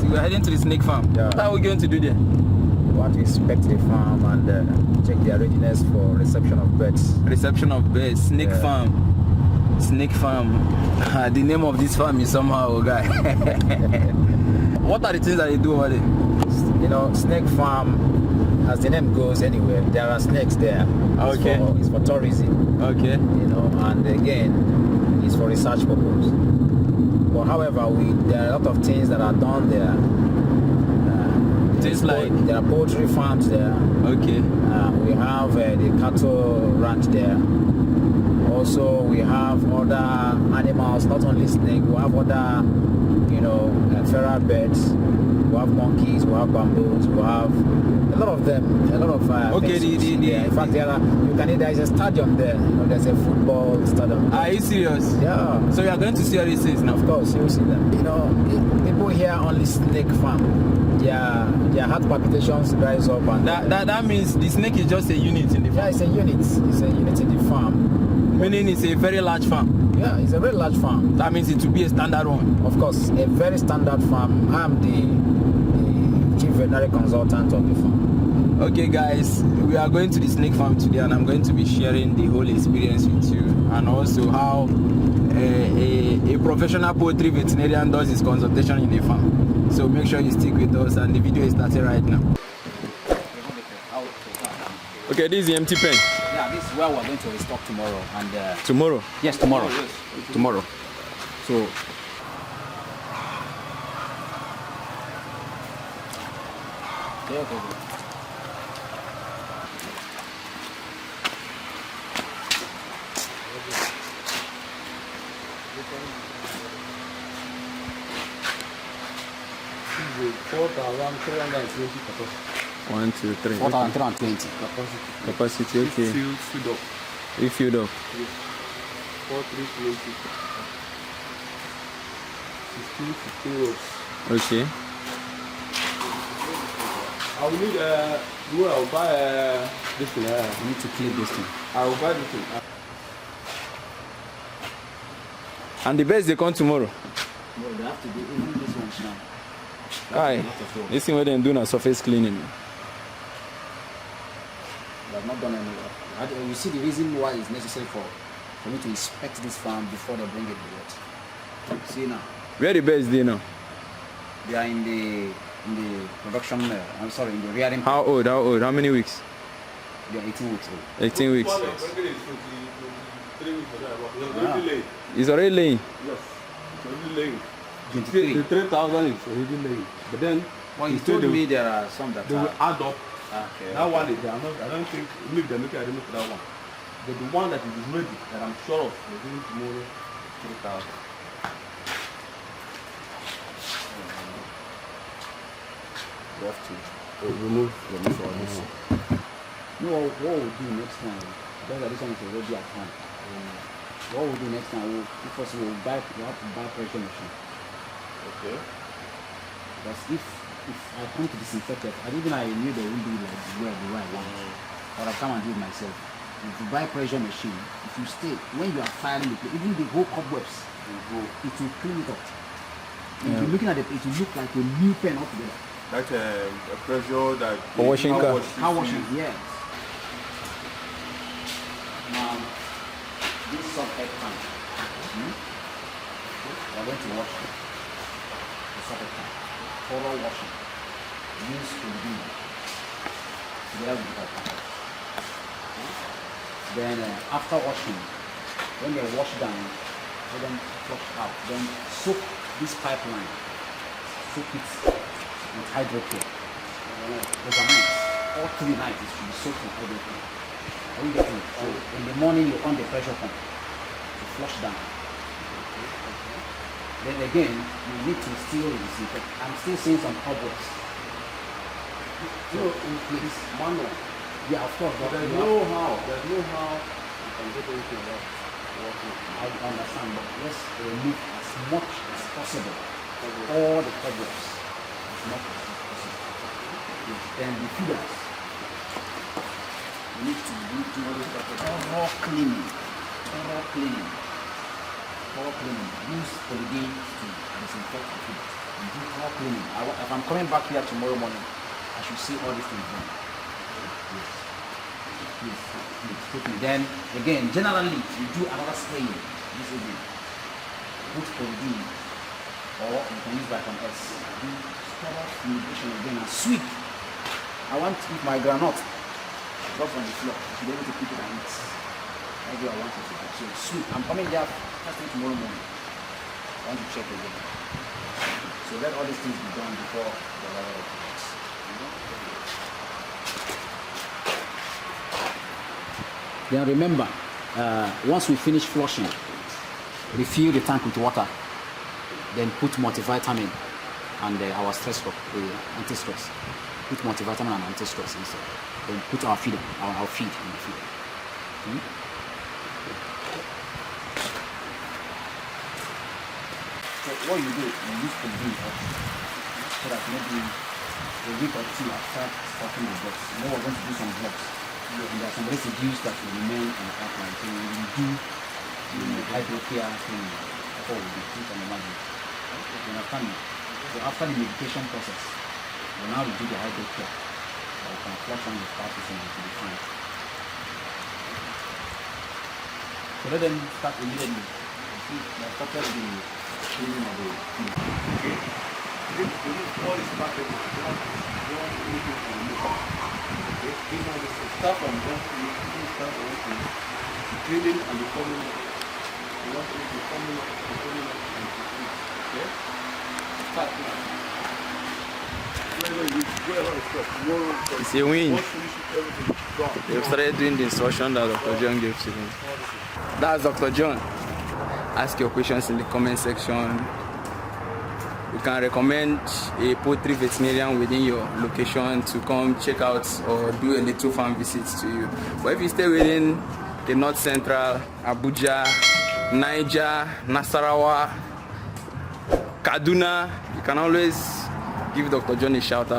we're heading to the snake farm. Yeah. What are we going to do there? We want to inspect the farm and check their readiness for reception of birds. Reception of birds, snake farm. Snake farm. The name of this farm is somehow, guy. What are the things that they do over there? You know, snake farm, as the name goes anyway, there are snakes there. Okay. It's for tourism. Okay. You know, and again, it's for research purpose. But however, there are a lot of things that are done there. Things like? There are poultry farms there. Okay. We have the cattle ranch there. Also, we have other animals, not only snake. We have other, feral birds. We have monkeys. We have bamboos. We have a lot of them. A lot of okay. In fact, there is a stadium there. There's a football stadium. Are you serious? Yeah. So you are going to see all these things now? Of course, you will see them. People here only snake farm. Their heart palpitations rise up, and that means the snake is just a unit in the farm. Yeah, it's a unit. It's a unit in the farm. Meaning it's a very large farm. Yeah, it's a very large farm. That means it will be a standard one. Of course, a very standard farm. I'm the chief veterinary consultant of the farm. Okay, guys, we are going to the snake farm today, and I'm going to be sharing the whole experience with you, and also how a professional poultry veterinarian does his consultation in the farm. So make sure you stick with us, and the video is starting right now. Okay, this is the empty pen. Yeah, this is where we're going to restock tomorrow. And tomorrow? Yes, tomorrow. Oh, yes. Tomorrow. So. Okay. One, two, three. 4,320. Capacity, okay. Filled up. Refilled up. Yes. 4,320. 15 rows. Okay. I will need I will buy this thing. We need to clear this thing. I will buy this thing. And the birds they come tomorrow. No, they have to do even this one now. Aye. This thing where they do now surface cleaning. They have not done any work. You see the reason why it's necessary for me to inspect this farm before they bring it to work. See now. Where the birds they now? They are in the production. I'm sorry, in the rearing. How old? How many weeks? They are 18 weeks old. 18 weeks. Yes. It's already laying. Yes. It's already laying. 23. The 3,000 is already laying. But then, Well, you told me there are some that they will are. add up. Okay. That one is, I don't think, maybe they're making agreement for that one. But the one that is ready, that I'm sure of, they're doing tomorrow, 3,000. You have to remove all this. No, what we'll do next time, because this one is already at hand. What we'll do next time, first we'll have to buy pressure machine. Okay. Because if I come to disinfect it, I knew they won't do it like the way I want. Or I'll come and do it myself. If you buy pressure machine, if you stay, when you are filing it, even the whole cobwebs, it will clean it up. If you're looking at it, it will look like a new pen altogether. That's a pressure that... For washing car. How washing, yes. Now, this is some egg pan. We're going to wash it. The socket pan. Thorough washing. Use to do together with the pan. Then after washing, when they wash down, let them flush out. Then soak this pipeline. Soak it with hydrochlore. Overnight. All 3 nights it should be soaked with hydrochlore. Are you getting it? So in the morning you on the pressure pump to flush down. Then again, you need to still disinfect. I'm still seeing some cobwebs. It's manual. Yeah, of course. But There's no how you can get anything else working. I understand, but let's remove as much as possible all the cobwebs. As much as possible. Then the feeders. You need to do thorough cleaning. Thorough cleaning. Use polythene to disinfect the feeders. do thorough cleaning. If I'm coming back here tomorrow morning, I should see all these things done. Please, take me. Then again, generally, you do another spraying this evening. Put Cody, or you can use vitamin S. Do thorough fumigation again and sweep. I want to eat my granite drop on the floor. You should be able to pick it and eat. That's what I want you to do. So sweep. I'm coming there first thing tomorrow morning. I want to check again. So let all these things be done before the level of things. Then remember, once we finish flushing, refill the tank with water, then put multivitamin and our stress drop, the anti-stress. Put multivitamin and anti-stress inside. Then put our feed in the feeder. So what you do, you use the breathe so that maybe a week or two after starting the blocks, we're going to do some blocks. And there are some residues that will remain on the pipeline. So we will do the hydrocare thing before we do it and imagine. You understand me? So after the medication process, we'll now do the hydrocare. We can flush on the parties and it will be fine. So let them start immediately. They started the cleaning of the field. Okay. This all is perfect. Don't anything from you. Okay. This one is start from just start from cleaning and the coming up. You want to the coming up, and okay. Start now. It's a win. They've started doing the instruction that Dr. John gave to them. That's Dr. John. Ask your questions in the comment section. You can recommend a poultry veterinarian within your location to come check out or do a little farm visit to you. But if you stay within the North Central, Abuja, Niger, Nasarawa, Kaduna, you can always give Dr. John a shout out.